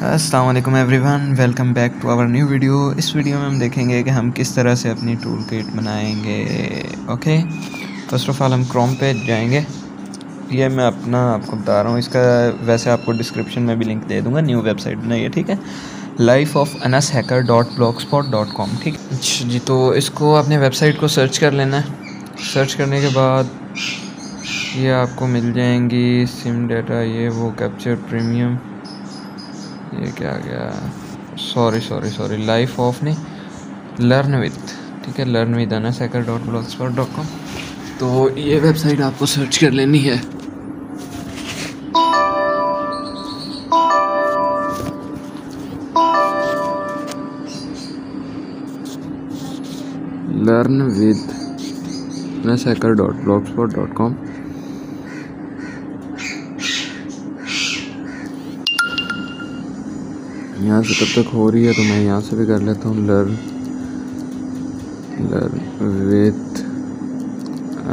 अस्सलाम वालेकुम everyone, welcome back to our new video. इस वीडियो में हम देखेंगे कि हम किस तरह से अपनी टूल किट बनाएंगे। ओके, फर्स्ट ऑफ ऑल हम क्रोम पे जाएंगे। ये मैं आपको बता रहा हूँ, इसका वैसे आपको डिस्क्रिप्शन में भी लिंक दे दूँगा। न्यू वेबसाइट बनाई है, ठीक है, lifeofanshacker.blogspot.com। ठीक है जी, तो इसको अपने वेबसाइट को सर्च कर लेना है। सर्च करने के बाद ये आपको मिल जाएंगी सिम डाटा, ये वो कैप्चर प्रीमियम, ये क्या गया, सॉरी लाइफ ऑफ नहीं, लर्न विथ, ठीक है, लर्न विद anashhacker.blogspot.com। तो ये वेबसाइट आपको सर्च कर लेनी है। Learn with anashhacker.blogspot.com। यहाँ से तब तक हो रही है तो मैं यहाँ से भी कर लेता हूँ। लर्न विथ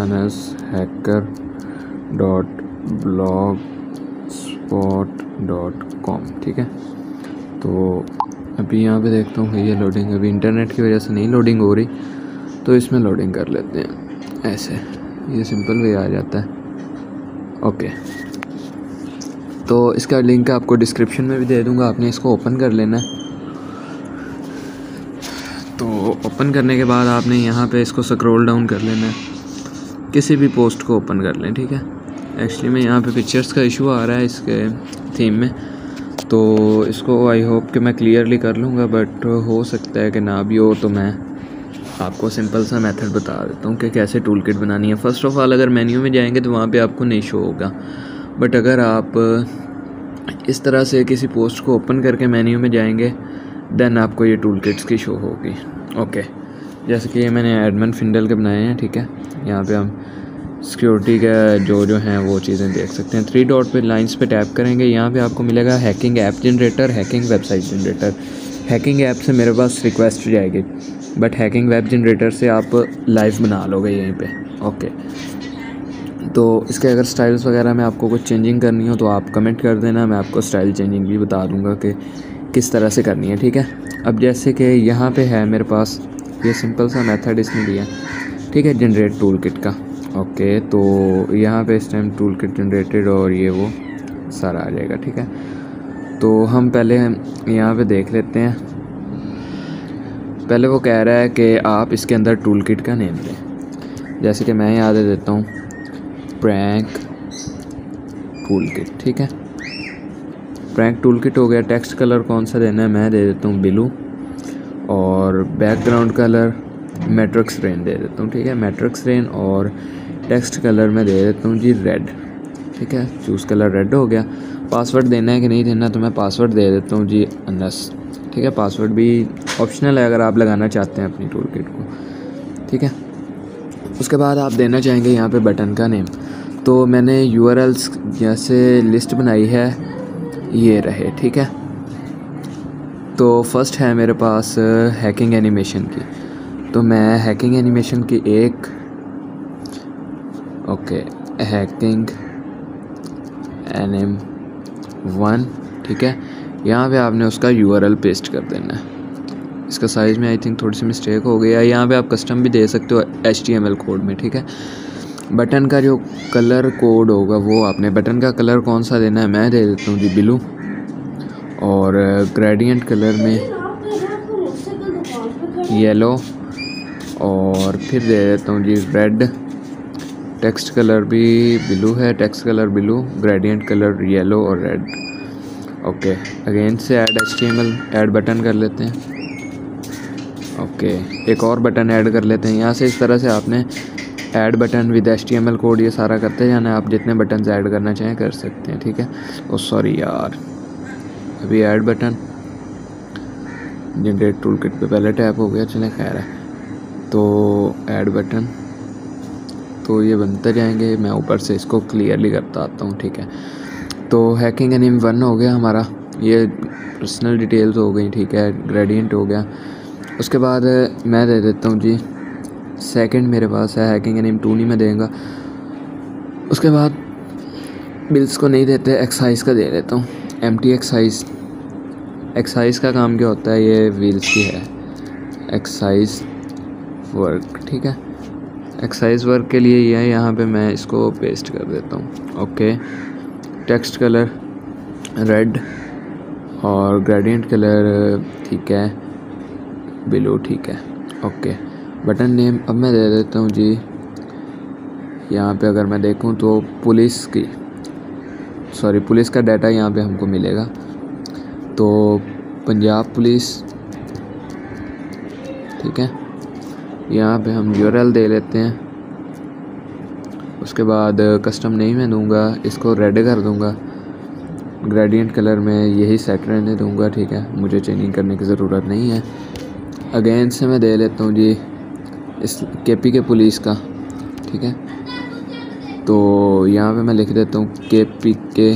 anashhacker.blogspot.com, ठीक है। तो अभी यहाँ पे देखता हूँ ये लोडिंग, अभी इंटरनेट की वजह से नहीं लोडिंग हो रही, तो इसमें लोडिंग कर लेते हैं। ऐसे ये सिंपल वे आ जाता है। ओके, तो इसका लिंक आपको डिस्क्रिप्शन में भी दे दूंगा, आपने इसको ओपन कर लेना है। तो ओपन करने के बाद आपने यहाँ पे इसको स्क्रॉल डाउन कर लेना है, किसी भी पोस्ट को ओपन कर लें, ठीक है। एक्चुअली में यहाँ पे पिक्चर्स का इशू आ रहा है इसके थीम में, तो इसको आई होप कि मैं क्लियरली कर लूँगा, बट हो सकता है कि ना भी हो। तो मैं आपको सिंपल सा मेथड बता देता हूँ कि कैसे टूल किट बनानी है। फ़र्स्ट ऑफ ऑल अगर मेन्यू में जाएंगे तो वहाँ पे आपको नहीं शो होगा, बट अगर आप इस तरह से किसी पोस्ट को ओपन करके मेन्यू में जाएंगे देन आपको ये टूल किट्स की शो होगी। ओके, जैसे कि ये मैंने एडमन फिंडल के बनाए हैं, ठीक है। यहाँ पे हम सिक्योरिटी का जो हैं वो चीज़ें देख सकते हैं। 3 डॉट पे लाइंस पे टैप करेंगे, यहाँ पे आपको मिलेगा hacking app generator, hacking website generator. Hacking app से मेरे पास रिक्वेस्ट जाएगी, बट हैकिंग वेब जनरेटर से आप लाइव बना लोगे यहीं पे। ओके, तो इसके अगर स्टाइल्स वगैरह में आपको कुछ चेंजिंग करनी हो तो आप कमेंट कर देना, मैं आपको स्टाइल चेंजिंग भी बता दूंगा कि किस तरह से करनी है, ठीक है। अब जैसे कि यहाँ पे है मेरे पास ये सिंपल सा मेथड इसने दिया, ठीक है, जनरेट टूल किट का। ओके, तो यहाँ पे इस टाइम टूल किट जनरेटेड और ये वो सारा आ जाएगा, ठीक है। तो हम पहले यहाँ पे देख लेते हैं। पहले वो कह रहा है कि आप इसके अंदर टूल किट का नेम दें, जैसे कि मैं यहाँ दे देता हूँ प्रैंक टूल किट, ठीक है। प्रैंक टूल किट हो गया। टेक्स्ट कलर कौन सा देना है, मैं दे देता हूँ ब्लू, और बैकग्राउंड कलर मैट्रिक्स रेन दे देता हूँ, ठीक है, मैट्रिक्स रेन। और टेक्स्ट कलर में दे देता हूँ जी रेड, ठीक है, चूज़ कलर रेड हो गया। पासवर्ड देना है कि नहीं देना, तो मैं पासवर्ड दे देता हूँ जी अनस, ठीक है। पासवर्ड भी ऑप्शनल है अगर आप लगाना चाहते हैं अपनी टूल किट को, ठीक है। उसके बाद आप देना चाहेंगे यहाँ पे बटन का नेम। तो मैंने यूआरएल्स जैसे लिस्ट बनाई है, ये रहे, ठीक है। तो फर्स्ट है मेरे पास हैकिंग एनिमेशन की, तो मैं हैकिंग एनिमेशन की एक हैकिंग एनिम 1, ठीक है। यहाँ पे आपने उसका यूआरएल पेस्ट कर देना है। इसका साइज़ में आई थिंक थोड़ी सी मिस्टेक हो गई है, यहाँ पे आप कस्टम भी दे सकते हो HTML कोड में, ठीक है। बटन का जो कलर कोड होगा वो आपने, बटन का कलर कौन सा देना है, मैं दे देता हूँ जी ब्लू, और ग्रेडियंट कलर में येलो, और फिर दे देता हूँ जी रेड। टेक्स्ट कलर भी ब्लू है, text colour blue, gradient colour yellow और रेड। ओके, अगेन से ऐड HTML ऐड बटन कर लेते हैं। ओके, एक और बटन ऐड कर लेते हैं यहाँ से। इस तरह से आपने add button with HTML code ये सारा करते जाना है। आप जितने बटन ऐड करना चाहें कर सकते हैं, ठीक है। ओ सॉरी यार, अभी add button generate tool kit पे पहले टैप हो गया, चले खैर है। तो ऐड बटन, तो ये बनते जाएंगे, मैं ऊपर से इसको क्लियरली करता आता हूँ, ठीक है। तो हैकिंग एनिम 1 हो गया हमारा, ये पर्सनल डिटेल्स हो गई, ठीक है। ग्रेडियंट हो गया। उसके बाद मैं दे देता हूँ जी सेकंड, मेरे पास है हैकिंग एनिम 2 नहीं मैं देगा। उसके बाद बिल्स को नहीं देते, एक्साइज का दे देता हूँ, एम्प्टी एक्साइज एक्साइज का काम क्या होता है, ये व्हील्स की है एक्साइज वर्क, ठीक है। एक्साइज वर्क के लिए ये यहाँ पे मैं इसको पेस्ट कर देता हूँ। ओके, टेक्स्ट कलर रेड और ग्रेडियंट कलर ठीक है, ब्लू ठीक है। ओके, बटन नेम अब मैं दे देता हूँ जी, यहाँ पे अगर मैं देखूँ तो पुलिस का डाटा यहाँ पे हमको मिलेगा, तो पंजाब पुलिस, ठीक है। यहाँ पे हम यूआरएल दे लेते हैं, उसके बाद कस्टम नेम मैं दूंगा, इसको रेड कर दूंगा, ग्रेडियंट कलर में यही सेट रहने दूंगा, ठीक है, मुझे चेंजिंग करने की ज़रूरत नहीं है। अगेन से मैं दे लेता हूँ जी इस केपी के पुलिस का, ठीक है। तो यहाँ पे मैं लिख देता हूँ केपी के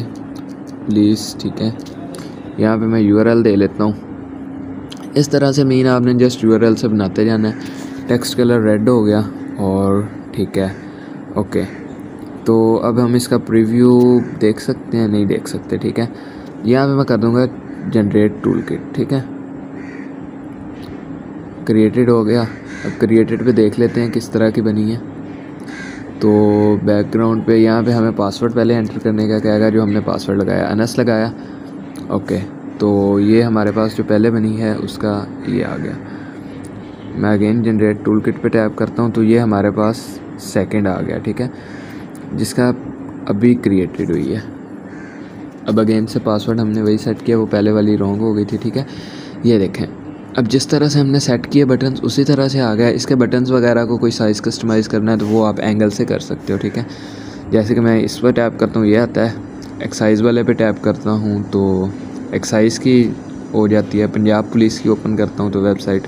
पुलिस, ठीक है। यहाँ पे मैं यूआरएल दे लेता हूँ। इस तरह से मीन आपने जस्ट यूआरएल से बनाते जाना है। टेक्स्ट कलर रेड हो गया और ठीक है। ओके, तो अब हम इसका प्रीव्यू देख सकते हैं, नहीं देख सकते, ठीक है। यहाँ पे मैं कर दूँगा जनरेट टूल किट, ठीक है। क्रिएटेड हो गया। अब क्रिएटेड पे देख लेते हैं किस तरह की बनी है। तो बैकग्राउंड पे यहाँ पे हमें पासवर्ड पहले एंटर करने का कहेगा, जो हमने पासवर्ड लगाया अनस लगाया। ओके, तो ये हमारे पास जो पहले बनी है उसका ये आ गया। मैं अगेन जनरेट टूल किट पर टैप करता हूँ तो ये हमारे पास सेकंड आ गया, ठीक है, जिसका अभी क्रिएटेड हुई है। अब अगेन से पासवर्ड हमने वही सेट किया, वो पहले वाली रॉन्ग हो गई थी, ठीक है। ये देखें, अब जिस तरह से हमने सेट किए बटन्स उसी तरह से आ गया। इसके बटन्स वगैरह को कोई साइज़ कस्टमाइज़ करना है तो वो आप एंगल से कर सकते हो, ठीक है। जैसे कि मैं इस पर टैप करता हूँ, ये आता है। एक्साइज़ वाले पे टैप करता हूँ तो एक्साइज़ की हो जाती है। पंजाब पुलिस की ओपन करता हूँ तो वेबसाइट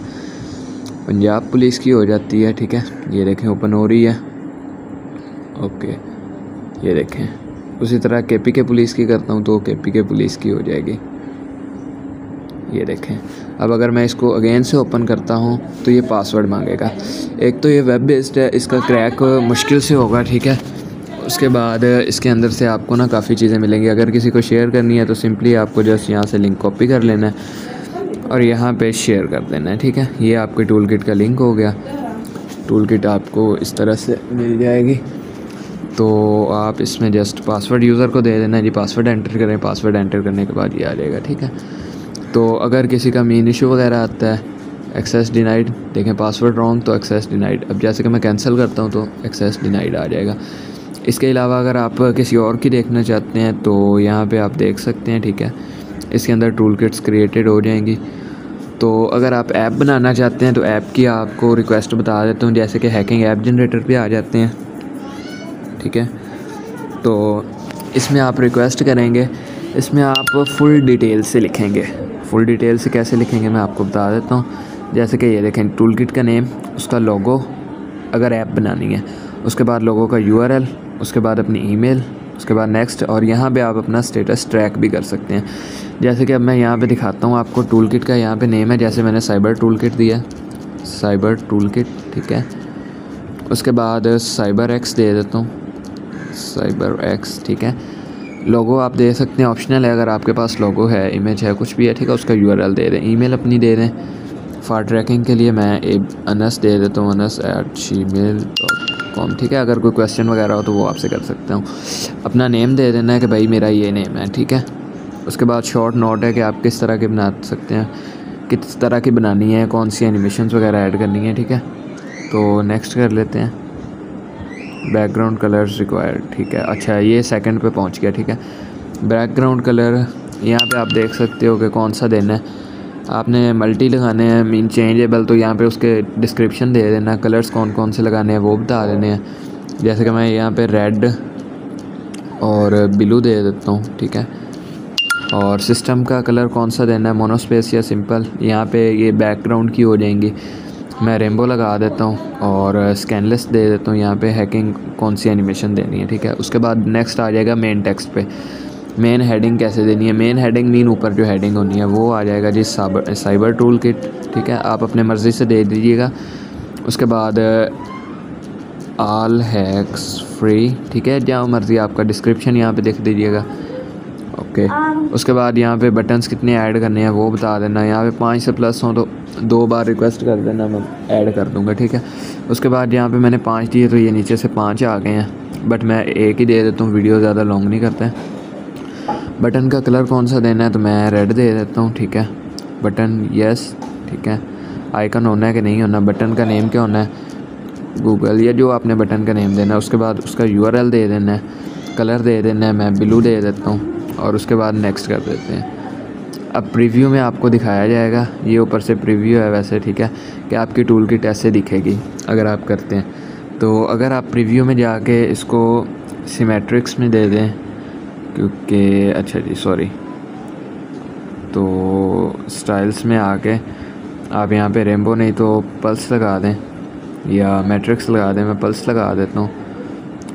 पंजाब पुलिस की हो जाती है, ठीक है। ये देखें ओपन हो रही है। ओके, ये देखें। उसी तरह केपी के पुलिस की करता हूँ तो केपी के पुलिस की हो जाएगी, ये देखें। अब अगर मैं इसको अगेन से ओपन करता हूँ तो ये पासवर्ड मांगेगा। एक तो ये वेब बेस्ड है, इसका क्रैक मुश्किल से होगा, ठीक है। उसके बाद इसके अंदर से आपको ना काफ़ी चीज़ें मिलेंगी। अगर किसी को शेयर करनी है तो सिंपली आपको जस्ट यहाँ से लिंक कॉपी कर लेना है और यहाँ पे शेयर कर देना है, ठीक है। ये आपके टूल किट का लिंक हो गया। टूल किट आपको इस तरह से मिल जाएगी। तो आप इसमें जस्ट पासवर्ड यूज़र को दे देना है जी, पासवर्ड एंटर करें। पासवर्ड एंटर करने के बाद ये आ जाएगा, ठीक है। तो अगर किसी का मेन इशू वगैरह आता है, एक्सेस डिनाइड, देखें पासवर्ड रॉन्ग तो एक्सेस डिनाइड। अब जैसे कि मैं कैंसिल करता हूँ तो एक्सेस डिनाइड आ जाएगा। इसके अलावा अगर आप किसी और की देखना चाहते हैं तो यहाँ पे आप देख सकते हैं, ठीक है। इसके अंदर टूल किट्स क्रिएटेड हो जाएंगी। तो अगर आप ऐप बनाना चाहते हैं तो ऐप की आपको रिक्वेस्ट बता देता हूँ, जैसे कि हैकिंग ऐप जनरेटर पे आ जाते हैं, ठीक है। तो इसमें आप रिक्वेस्ट करेंगे, इसमें आप फुल डिटेल से लिखेंगे। फुल डिटेल से कैसे लिखेंगे मैं आपको बता देता हूँ। जैसे कि ये देखें, टूल किट का नेम, उसका लोगो अगर ऐप बनानी है, उसके बाद लोगो का यूआरएल, उसके बाद अपनी ईमेल, उसके बाद नेक्स्ट, और यहाँ पे आप अपना स्टेटस ट्रैक भी कर सकते हैं। जैसे कि अब मैं यहाँ पे दिखाता हूँ आपको। टूल किट का यहाँ पे नेम है, जैसे मैंने साइबर टूल किट दिया, साइबर टूल किट, ठीक है। उसके बाद साइबर एक्स दे देता हूँ, साइबर एक्स, ठीक है। लोगो आप दे सकते हैं, ऑप्शनल है। अगर आपके पास लोगो है, इमेज है, कुछ भी है, ठीक है, उसका यूआरएल दे दें। ईमेल अपनी दे दें। फॉर ट्रैकिंग के लिए मैं अनस दे देता हूँ, anas@gmail.com, ठीक है। अगर कोई क्वेश्चन वगैरह हो तो वो आपसे कर सकता हूँ। अपना नेम दे देना है कि भाई मेरा ये नेम है, ठीक है। उसके बाद शॉर्ट नोट है कि आप किस तरह की बना सकते हैं, किस तरह की बनानी है, कौन सी एनिमेशंस वगैरह ऐड करनी है, ठीक है। तो नेक्स्ट कर लेते हैं। बैकग्राउंड कलर्स रिक्वायर्ड, ठीक है। अच्छा, ये सेकंड पे पहुंच गया, ठीक है। बैकग्राउंड कलर यहाँ पे आप देख सकते हो कि कौन सा देना है। आपने मल्टी लगाने हैं, मीन चेंजेबल, तो यहाँ पे उसके डिस्क्रिप्शन दे देना। कलर्स कौन कौन से लगाने हैं वो बता देने हैं। जैसे कि मैं यहाँ पे रेड और ब्लू दे देता हूँ, ठीक है। और सिस्टम का कलर कौन सा देना है, मोनोस्पेस या सिंपल। यहाँ पे ये बैकग्राउंड की हो जाएंगी। मैं रेनबो लगा देता हूँ और स्कैनलेस दे देता हूँ। यहाँ पे हैकिंग कौन सी एनिमेशन देनी है, ठीक है। उसके बाद नेक्स्ट आ जाएगा मेन टेक्स्ट पे। मेन हेडिंग कैसे देनी है, मेन हेडिंग मीन ऊपर जो हेडिंग होनी है वो आ जाएगा जी साइबर टूल किट, ठीक है। आप अपने मर्ज़ी से दे दीजिएगा। उसके बाद ऑल हैक्स फ्री, ठीक है, जहाँ मर्ज़ी आपका डिस्क्रिप्शन यहाँ पे देख दीजिएगा। ओके। उसके बाद यहाँ पे बटन्स कितने ऐड करने हैं वो बता देना। यहाँ पे 5 से प्लस हों तो 2 बार रिक्वेस्ट कर देना, मैं ऐड कर दूँगा, ठीक है। उसके बाद यहाँ पे मैंने 5 दिए तो ये नीचे से 5 आ गए हैं, बट मैं एक ही दे देता हूँ, वीडियो ज़्यादा लॉन्ग नहीं करते हैं। बटन का कलर कौन सा देना है तो मैं रेड दे देता हूँ, ठीक है। बटन यस, ठीक है। आइकन होना है कि नहीं होना, बटन का नेम क्या होना है, गूगल या जो आपने बटन का नेम देना है। उसके बाद उसका URL दे देना है, कलर दे देना है, मैं ब्लू दे देता हूँ और उसके बाद नेक्स्ट कर देते हैं। अब प्रीव्यू में आपको दिखाया जाएगा, ये ऊपर से प्रीव्यू है वैसे, ठीक है, कि आपकी टूल किट ऐसे दिखेगी अगर आप करते हैं। तो अगर आप प्रीव्यू में जाके इसको सिमेट्रिक्स में दे दें, क्योंकि अच्छा जी सॉरी, तो स्टाइल्स में आके आप यहाँ पे रेनबो नहीं तो पल्स लगा दें या मैट्रिक्स लगा दें, मैं पल्स लगा देता हूँ।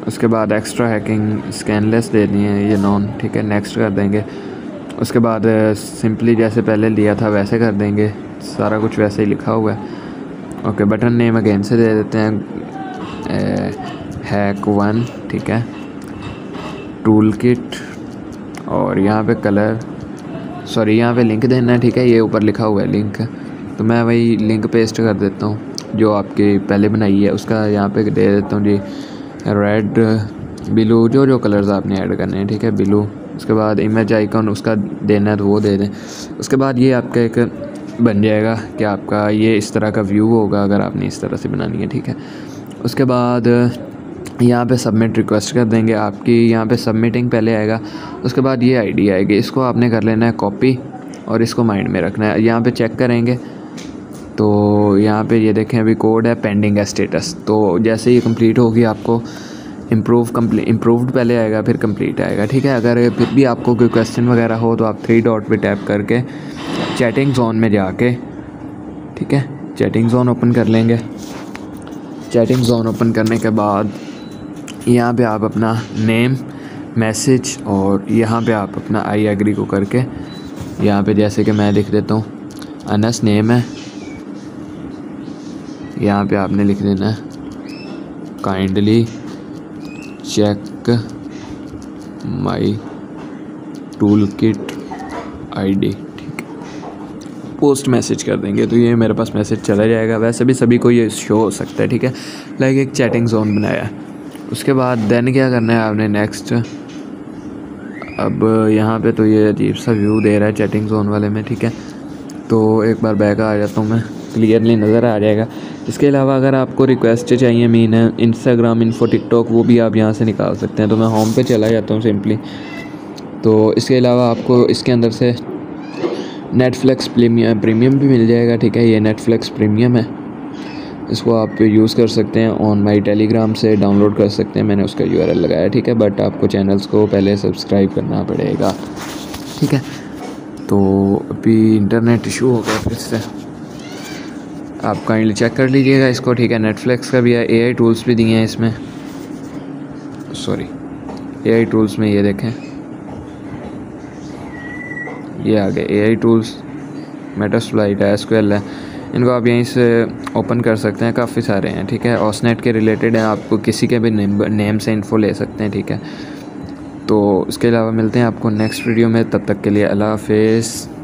उसके बाद एक्स्ट्रा हैकिंग स्कैनलेस देनी है, ये नॉन, ठीक है, नेक्स्ट कर देंगे। उसके बाद सिंपली जैसे पहले लिया था वैसे कर देंगे, सारा कुछ वैसे ही लिखा हुआ है। ओके, बटन नेम अगेन से दे देते हैं हैक 1, ठीक है, टूल किट, और यहाँ पे कलर, सॉरी यहाँ पे लिंक देना है, ठीक है, ये ऊपर लिखा हुआ है लिंक, तो मैं वही लिंक पेस्ट कर देता हूँ जो आपके पहले बनाई है, उसका यहाँ पे दे देता हूँ जी रेड, ब्लू, जो कलर्स आपने ऐड करने हैं, ठीक है, ब्लू। उसके बाद इमेज आइकन उसका देना है तो वो दे दें। उसके बाद ये आपका एक बन जाएगा कि आपका ये इस तरह का व्यू होगा अगर आपने इस तरह से बनानी है, ठीक है। उसके बाद यहाँ पे सबमिट रिक्वेस्ट कर देंगे, आपकी यहाँ पे सबमिटिंग पहले आएगा। उसके बाद ये आईडी आएगी, इसको आपने कर लेना है कॉपी और इसको माइंड में रखना है। यहाँ पे चेक करेंगे तो यहाँ पे ये देखें अभी कोड है पेंडिंग है स्टेटस, तो जैसे ये कंप्लीट होगी आपको इम्प्रूव्ड पहले आएगा फिर कंप्लीट आएगा, ठीक है। अगर फिर भी आपको कोई क्वेश्चन वगैरह हो तो आप 3 डॉट पे टैप करके चैटिंग जोन में जाके, ठीक है, चैटिंग जोन ओपन कर लेंगे। चैटिंग जोन ओपन करने के बाद यहाँ पे आप अपना नेम, मैसेज और यहाँ पे आप अपना आई एग्री को करके, यहाँ पे जैसे कि मैं लिख देता हूँ अनस नेम है, यहाँ पे आपने लिख देना है kindly check my tool kit ID, ठीक है, पोस्ट मैसेज कर देंगे तो ये मेरे पास मैसेज चला जाएगा। वैसे भी सभी को ये शो हो सकता है, ठीक है, लाइक एक चैटिंग जोन बनाया है। उसके बाद देन क्या करना है आपने नेक्स्ट, अब यहाँ पे तो ये अजीब सा व्यू दे रहा है चैटिंग जोन वाले में, ठीक है, तो एक बार बैक आ जाता हूँ मैं, क्लियरली नज़र आ जाएगा। इसके अलावा अगर आपको रिक्वेस्ट चाहिए मीन इंस्टाग्राम, इन्फो, टिकटॉक, वो भी आप यहाँ से निकाल सकते हैं। तो मैं होम पे चला जाता हूँ सिंपली। तो इसके अलावा आपको इसके अंदर से नेटफ्लिक्स प्रीमियम भी मिल जाएगा, ठीक है, ये नेटफ्लिक्स प्रीमियम है, इसको आप यूज़ कर सकते हैं, ऑन माई टेलीग्राम से डाउनलोड कर सकते हैं, मैंने उसका URL लगाया, ठीक है, बट आपको चैनल्स को पहले सब्सक्राइब करना पड़ेगा, ठीक है। तो अभी इंटरनेट इशू हो गया फिर से, आप काइंडली चेक कर लीजिएगा इसको, ठीक है। नेटफ्लिक्स का भी है, AI टूल्स भी दिए हैं इसमें, सॉरी AI टूल्स में ये देखें, ये आ गए AI टूल्स, मेटास्प्लाइट है, SQL है, इनको आप यहीं से ओपन कर सकते हैं, काफ़ी सारे हैं, ठीक है। ऑसनेट के रिलेटेड है, आपको किसी के भी नेम से इन्फो ले सकते हैं, ठीक है। तो इसके अलावा मिलते हैं आपको नेक्स्ट वीडियो में, तब तक के लिए अल्लाह हाफिज़।